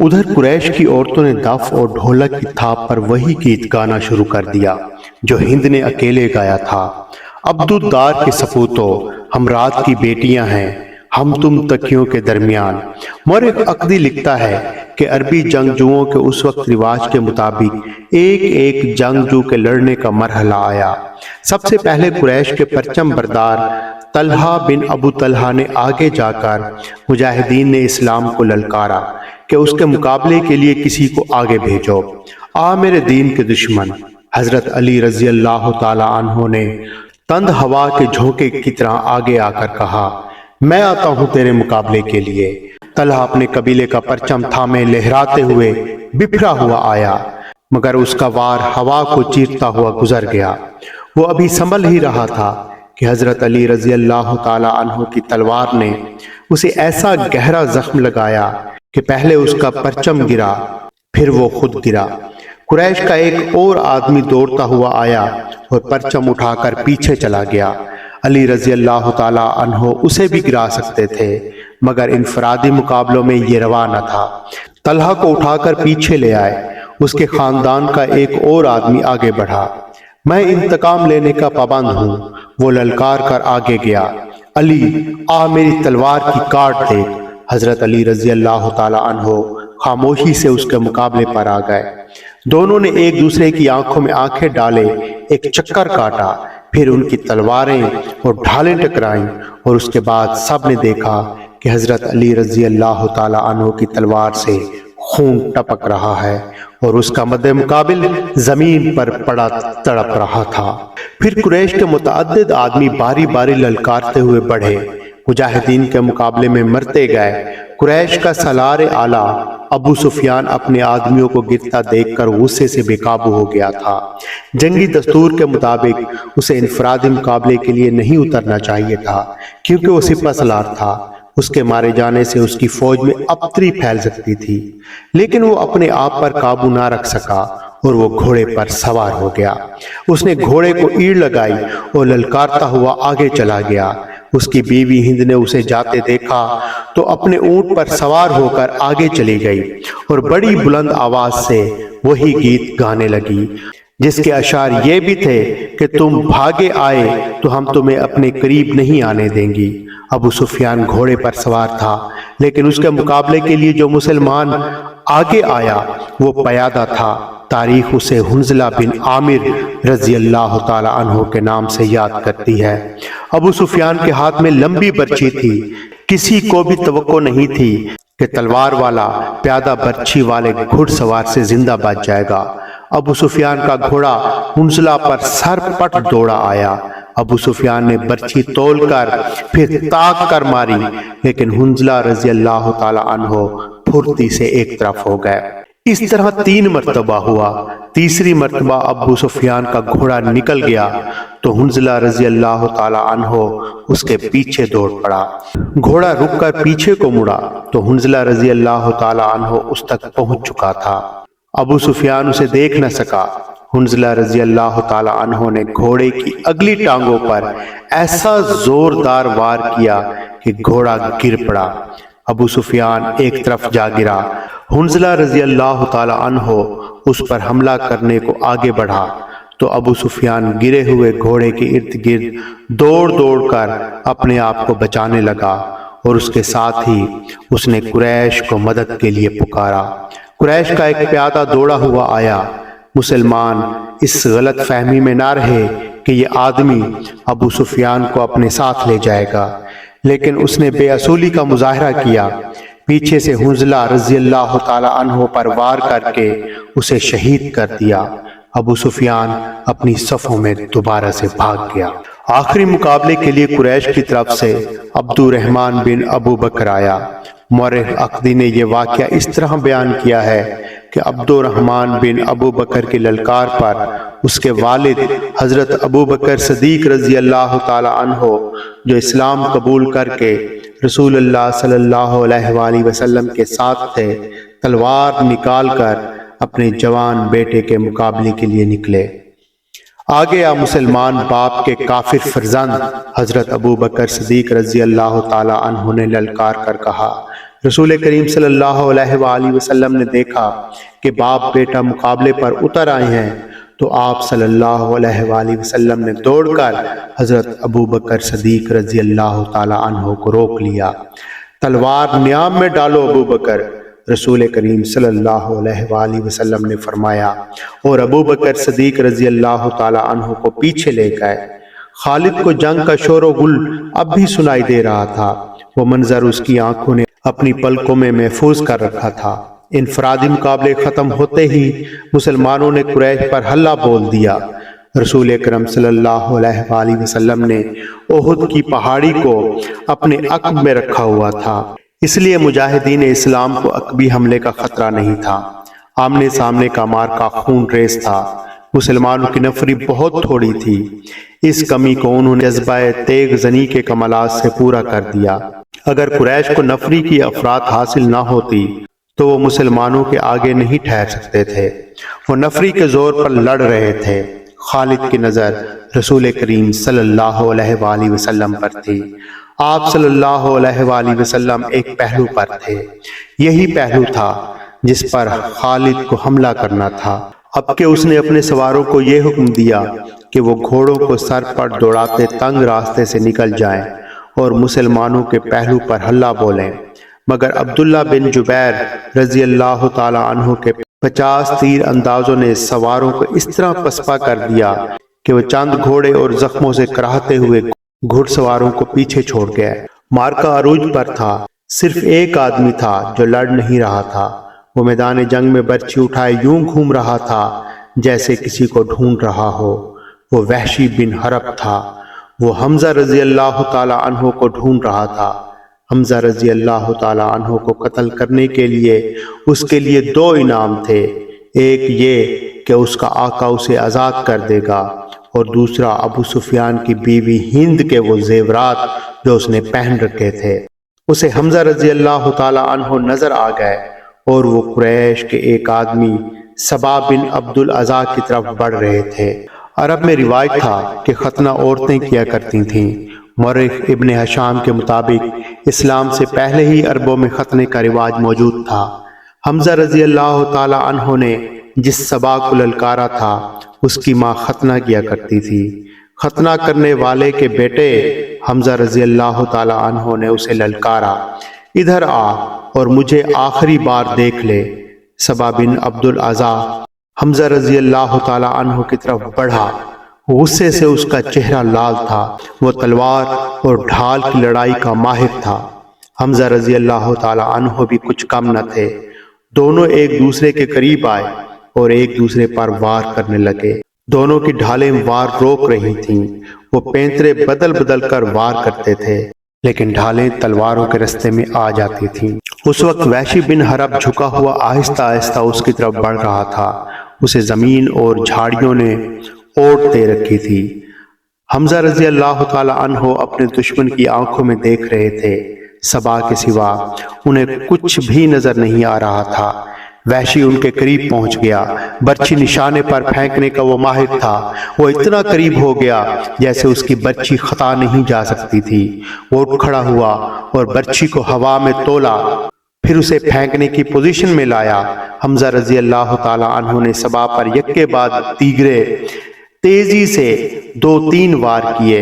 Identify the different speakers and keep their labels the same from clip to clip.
Speaker 1: ادھر قریش کی عورتوں نے دف اور ڈھولک کی تھاپ پر وہی گیت گانا شروع کر دیا جو ہند نے اکیلے گایا تھا۔ عبدالدار کے سپوتوں، ہم رات کی بیٹیاں ہیں، ہم تم تکیوں کے درمیان۔ مورخ عقدی لکھتا ہے کہ عربی جنگجوؤں کے اس وقت رواج کے مطابق ایک ایک جنگجو کے لڑنے کا مرحلہ آیا۔ سب سے پہلے قریش کے پرچم بردار طلحہ بن ابو طلحہ نے آگے جا کر مجاہدین نے اسلام کو للکارا کہ اس کے مقابلے کے لیے کسی کو آگے بھیجو۔ آ میرے دین کے دشمن، حضرت علی رضی اللہ تعالی عنہ نے تند ہوا کے جھونکے کی طرح آگے آ کر کہا، میں آتا ہوں تیرے مقابلے کے لیے۔ طلحہ اپنے قبیلے کا پرچم تھامے لہراتے ہوئے بپھرا ہوا آیا، مگر اس کا وار ہوا کو چیرتا ہوا گزر گیا۔ وہ ابھی سنبھل ہی رہا تھا کہ حضرت علی رضی اللہ تعالی عنہ کی تلوار نے اسے ایسا گہرا زخم لگایا کہ پہلے اس کا پرچم گرا، پھر وہ خود گرا۔ قریش کا ایک اور آدمی دوڑتا ہوا آیا اور پرچم اٹھا کر پیچھے چلا گیا۔ علی رضی اللہ تعالی عنہ اسے بھی گرا سکتے تھے، مگر انفرادی مقابلوں میں یہ روا نہ تھا۔ طلحہ کو اٹھا کر پیچھے لے آئے۔ اس کے خاندان کا ایک اور آدمی آگے بڑھا۔ میں انتقام لینے کا پابند ہوں، وہ للکار کر آگے گیا۔ علی، آ میری تلوار کی کاٹ دے۔ حضرت علی رضی اللہ تعالی عنہ خاموشی سے اس کے مقابلے پر آ گئے۔ دونوں نے ایک دوسرے کی آنکھوں میں آنکھیں ڈالے، ایک چکر کاٹا، پھر ان کی تلواریں اور ڈھالیں ٹکرائیں، اور اس کے بعد سب نے دیکھا کہ حضرت علی رضی اللہ تعالی عنہ کی تلوار سے خون ٹپک رہا ہے اور اس کا مد مقابل زمین پر پڑا تڑپ رہا تھا۔ پھر قریش کے متعدد آدمی باری باری للکارتے ہوئے بڑھے، مجاہدین کے مقابلے میں مرتے گئے۔ قریش کا سالار اعلیٰ ابو سفیان اپنے آدمیوں کو گرتا دیکھ کر غصے سے بے قابو ہو گیا تھا۔ جنگی دستور کے مطابق اسے انفرادی مقابلے کے لیے نہیں اترنا چاہیے تھا، کیونکہ وہ سپہ سالار تھا۔ اس کے مارے جانے سے اس کی فوج میں ابتری پھیل سکتی تھی، لیکن وہ اپنے آپ پر قابو نہ رکھ سکا اور وہ گھوڑے پر سوار ہو گیا۔ اس نے گھوڑے کو ایڑ لگائی اور للکارتا ہوا آگے چلا گیا۔ اس کی بیوی ہند نے اسے جاتے دیکھا تو اپنے اونٹ پر سوار ہو کر آگے چلی گئی اور بڑی بلند آواز سے وہی گیت گانے لگی، جس کے اشعار یہ بھی تھے کہ تم بھاگے آئے تو ہم تمہیں اپنے قریب نہیں آنے دیں گی۔ ابو سفیان گھوڑے پر سوار تھا، لیکن اس کے مقابلے کے لیے جو مسلمان آگے آیا وہ پیادہ تھا۔ تاریخ اسے حنظلہ بن عامر رضی اللہ تعالی عنہ کے نام سے یاد کرتی ہے۔ ابو سفیان کے ہاتھ میں لمبی برچھی تھی۔ کسی کو بھی توقع نہیں تھی کہ تلوار والا پیادہ برچھی والے گھڑ سوار سے زندہ بچ جائے گا۔ ابو سفیان کا گھوڑا حنظلہ پر سر پٹ دوڑا آیا۔ ابو سفیان نے برچھی تول کر پھر تاک کر ماری، لیکن حنظلہ رضی اللہ تعالی عنہ پھرتی سے ایک طرف ہو گئے۔ اس طرح 3 مرتبہ ہوا۔ تیسری مرتبہ ابو سفیان کا گھوڑا نکل گیا تو حنظلہ رضی اللہ تعالی عنہ اس کے پیچھے دوڑ پڑا۔ گھوڑا رک کر پیچھے کو مڑا تو حنظلہ رضی اللہ تعالی عنہ اس تک پہنچ چکا تھا۔ ابو سفیان اسے دیکھ نہ سکا۔ حنظلہ رضی اللہ تعالی عنہ نے گھوڑے کی اگلی ٹانگوں پر ایسا زوردار وار کیا کہ گھوڑا گر پڑا۔ ابو سفیان ایک طرف جا گرا۔ حنظلہ رضی اللہ تعالی عنہ اس پر حملہ کرنے کو آگے بڑھا تو ابو سفیان گرے ہوئے گھوڑے کے ارد گرد دوڑ دوڑ کر اپنے آپ کو بچانے لگا، اور اس کے ساتھ ہی اس نے قریش کو مدد کے لیے پکارا۔ قریش کا ایک پیادہ دوڑا ہوا آیا۔ مسلمان اس غلط فہمی میں نہ رہے کہ یہ آدمی ابو سفیان کو اپنے ساتھ لے جائے گا، لیکن اس نے بے اصولی کا مظاہرہ کیا۔ پیچھے سے حنظلہ رضی اللہ تعالی عنہ پر وار کر کے اسے شہید کر دیا۔ ابو سفیان اپنی صفوں میں دوبارہ سے بھاگ گیا۔ آخری مقابلے کے لیے قریش کی طرف سے عبد الرحمن بن ابو بکر آیا۔ مورخ عقدی نے یہ واقعہ اس طرح بیان کیا ہے کہ عبد الرحمن بن ابو بکر کی للکار پر اس کے والد حضرت ابو بکر صدیق رضی اللہ تعالی عنہ، جو اسلام قبول کر کے رسول اللہ صلی اللہ علیہ وآلہ وسلم کے ساتھ تھے، تلوار نکال کر اپنے جوان بیٹے کے مقابلے کے لیے نکلے۔ آگے مسلمان باپ کے کافر فرزند حضرت ابو بکر صدیق رضی اللہ تعالی عنہ نے للکار کر کہا، رسول کریم صلی اللہ علیہ وآلہ وسلم نے دیکھا کہ باپ بیٹا مقابلے پر اتر آئے ہیں تو آپ صلی اللہ علیہ وآلہ وسلم نے دوڑ کر حضرت ابو بکر صدیق رضی اللہ تعالی عنہ کو روک لیا۔ تلوار نیام میں ڈالو ابو بکر، رسول کریم صلی اللہ علیہ وآلہ وسلم نے فرمایا، اور ابو بکر صدیق رضی اللہ تعالی عنہ کو پیچھے لے گئے۔ خالد کو جنگ کا شور و گل اب بھی سنائی دے رہا تھا، وہ منظر اس کی آنکھوں نے اپنی پلکوں میں محفوظ کر رکھا تھا۔ انفرادی مقابلے ختم ہوتے ہی مسلمانوں نے قریش پر حلہ بول دیا۔ رسول اکرم صلی اللہ علیہ وآلہ وسلم نے احد کی پہاڑی کو اپنے عقب میں رکھا ہوا تھا، اس لیے مجاہدین اسلام کو عقبی حملے کا خطرہ نہیں تھا۔ آمنے سامنے کا مارکا خون ریز تھا۔ مسلمانوں کی نفری بہت تھوڑی تھی، اس کمی کو انہوں نے جذبہ تیغ زنی کے کمالات سے پورا کر دیا۔ اگر قریش کو نفری کی افراد حاصل نہ ہوتی تو وہ مسلمانوں کے آگے نہیں ٹھہر سکتے تھے، وہ نفری کے زور پر لڑ رہے تھے۔ خالد کی نظر رسول کریم صلی اللہ علیہ وآلہ وسلم پر تھی۔ آپ صلی اللہ علیہ وآلہ وسلم ایک پہلو پر تھے، یہی پہلو تھا جس پر خالد کو حملہ کرنا تھا۔ اب کہ اس نے اپنے سواروں کو یہ حکم دیا کہ وہ گھوڑوں کو سر پر دوڑاتے تنگ راستے سے نکل جائیں اور مسلمانوں کے پہلو پر حلہ بولیں، مگر عبداللہ بن جبیر رضی اللہ تعالی عنہ کے 50 تیر اندازوں نے سواروں کو اس طرح پسپا کر دیا کہ وہ چند گھوڑے اور زخموں سے کراہتے ہوئے گھڑ سواروں کو پیچھے چھوڑ گئے۔ مارکا عروج پر تھا، صرف ایک آدمی تھا جو لڑ نہیں رہا تھا، وہ میدان جنگ میں برچھی اٹھائے یوں گھوم رہا تھا جیسے کسی کو ڈھونڈ رہا ہو۔ وہ وحشی بن حرب تھا، وہ حمزہ رضی اللہ تعالی عنہ کو ڈھونڈ رہا تھا۔ حمزہ رضی اللہ تعالی عنہ کو قتل کرنے کے لیے اس کے لیے 2 انعام تھے، ایک یہ کہ اس کا آقا اسے آزاد کر دے گا، اور دوسرا ابو سفیان کی بیوی ہند کے وہ زیورات جو اس نے پہن رکھے تھے۔ اسے حمزہ رضی اللہ تعالی عنہ نظر آ گئے اور وہ قریش کے ایک آدمی سبا بن عبد العزا کی طرف بڑھ رہے تھے۔ عرب میں روایت تھا کہ ختنہ عورتیں کیا کرتی تھیں۔ مورخ ابن ہشام کے مطابق اسلام سے پہلے ہی عربوں میں ختنے کا رواج موجود تھا۔ حمزہ رضی اللہ تعالی عنہ نے جس سبا کو للکارا تھا اس کی ماں ختنہ کیا کرتی تھی۔ ختنہ کرنے والے کے بیٹے حمزہ رضی اللہ تعالی عنہ نے اسے للکارا، ادھر آ اور مجھے آخری بار دیکھ لے۔ سبا بن عبد العزا حمزہ رضی اللہ تعالی عنہ کی طرف بڑھا، غصے سے اس کا چہرہ لال تھا، وہ تلوار اور ڈھال کی لڑائی کا ماہر تھا۔ حمزہ رضی اللہ تعالی عنہ بھی کچھ کم نہ تھے، دونوں ایک دوسرے کے قریب آئے اور ایک دوسرے پر وار کرنے لگے۔ دونوں کی ڈھالیں وار روک رہی تھیں، وہ پینترے بدل بدل کر وار کرتے تھے، لیکن ڈھالیں تلواروں کے رستے میں آ جاتی تھیں۔ اس وقت وحشی بن حرب جھکا ہوا آہستہ آہستہ اس کی طرف بڑھ رہا تھا، اسے زمین اور جھاڑیوں نے اوٹ دے رکھی تھی۔ حمزہ رضی اللہ تعالی عنہ اپنے دشمن کی آنکھوں میں دیکھ رہے تھے، سبا کے سوا انہیں کچھ بھی نظر نہیں آ رہا تھا۔ وحشی ان کے قریب پہنچ گیا، برچھی نشانے پر پھینکنے کا وہ ماہر تھا، وہ اتنا قریب ہو گیا جیسے اس کی برچھی خطا نہیں جا سکتی تھی۔ وہ اٹھ کھڑا ہوا اور برچھی کو ہوا میں تولا، پھر اسے پھینکنے کی پوزیشن میں لایا۔ حمزہ رضی اللہ تعالی عنہ نے سبا پر یکے بعد دیگرے تیزی سے 2-3 وار کیے۔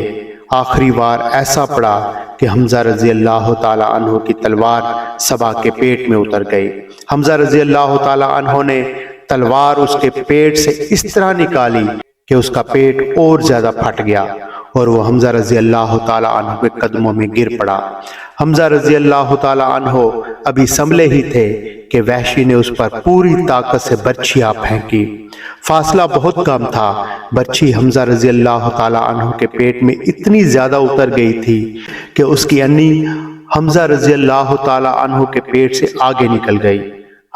Speaker 1: آخری وار ایسا پڑا کہ حمزہ رضی اللہ تعالی عنہ کی تلوار سبا کے پیٹ میں اتر گئی۔ حمزہ رضی اللہ تعالی عنہ نے تلوار اس کے پیٹ سے اس طرح نکالی کہ اس کا پیٹ اور زیادہ پھٹ گیا اور وہ حمزہ رضی اللہ تعالی عنہ کے قدموں میں گر پڑا۔ حمزہ رضی اللہ تعالی عنہ ابھی سنبھلے ہی تھے کہ وحشی نے اس پر پوری طاقت سے برچھیاں پھینکی۔ فاصلہ بہت کم تھا، برچھی حمزہ رضی اللہ تعالی عنہ کے پیٹ میں اتنی زیادہ اتر گئی تھی کہ اس کی انی حمزہ رضی اللہ تعالی عنہ کے پیٹ سے آگے نکل گئی۔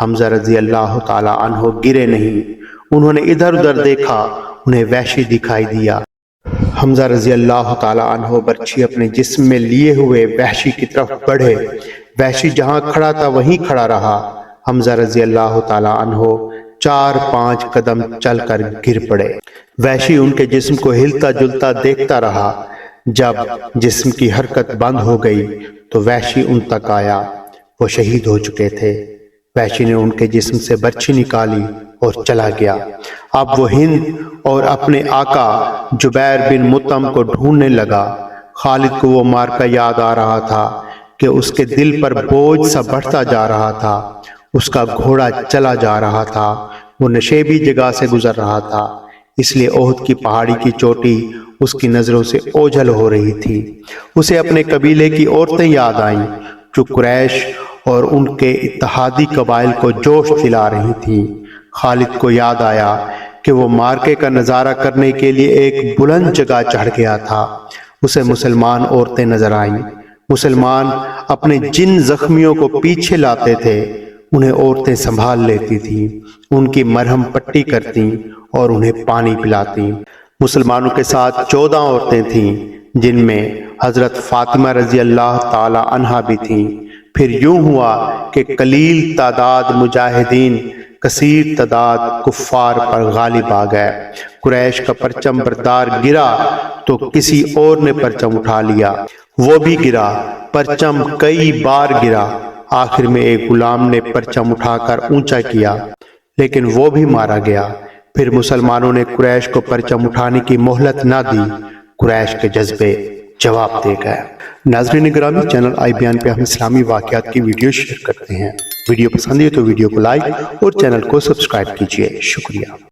Speaker 1: حمزہ رضی اللہ تعالی عنہ گرے نہیں، انہوں نے ادھر ادھر دیکھا، انہیں وحشی دکھائی دیا۔ حمزہ رضی اللہ تعالی عنہ برچھی اپنے جسم میں لیے ہوئے وحشی کی طرف بڑھے۔ وحشی جہاں کھڑا تھا وہیں کھڑا رہا۔ حمزہ رضی اللہ تعالی عنہ 4-5 قدم چل کر گر پڑے۔ وحشی ان کے جسم کو ہلتا جلتا دیکھتا رہا۔ جب جسم کی حرکت بند ہو گئی تو وحشی ان تک آیا۔ وہ شہید ہو چکے تھے۔ وحشی نے ان کے جسم سے برچھی نکالی اور چلا گیا۔ اب وہ ہند اور اپنے آقا جبیر بن مطعم کو ڈھونڈنے لگا۔ خالد کو وہ معرکہ یاد آ رہا تھا کہ اس کے دل پر بوجھ سا بڑھتا جا رہا تھا۔ اس کا گھوڑا چلا جا رہا تھا، وہ نشیبی جگہ سے گزر رہا تھا، اس لیے احد کی پہاڑی کی چوٹی اس کی نظروں سے اوجھل ہو رہی تھی۔ اسے اپنے قبیلے کی عورتیں یاد آئیں جو قریش اور ان کے اتحادی قبائل کو جوش دلا رہی تھیں۔ خالد کو یاد آیا کہ وہ معرکے کا نظارہ کرنے کے لیے ایک بلند جگہ چڑھ گیا تھا۔ اسے مسلمان عورتیں نظر آئیں۔ مسلمان اپنے جن زخمیوں کو پیچھے لاتے تھے انہیں عورتیں سنبھال لیتی تھیں، ان کی مرہم پٹی کرتیں اور انہیں پانی پلاتی۔ مسلمانوں کے ساتھ 14 عورتیں تھیں جن میں حضرت فاطمہ رضی اللہ تعالی عنہا بھی تھیں۔ پھر یوں ہوا کہ قلیل تعداد مجاہدین کثیر تعداد کفار پر غالب آ گئے۔ قریش کا پرچم بردار گرا تو کسی اور نے پرچم اٹھا لیا، وہ بھی گرا، پرچم کئی بار گرا، آخر میں ایک غلام نے پرچم اٹھا کر اونچا کیا لیکن وہ بھی مارا گیا۔ پھر مسلمانوں نے قریش کو پرچم اٹھانے کی مہلت نہ دی، قریش کے جذبے جواب دے گئے۔ ناظرین گرامی، چینل آئی بیان پہ ہم اسلامی واقعات کی ویڈیو شیئر کرتے ہیں۔ ویڈیو پسند ہے تو ویڈیو کو لائک اور چینل کو سبسکرائب کیجیے۔ شکریہ۔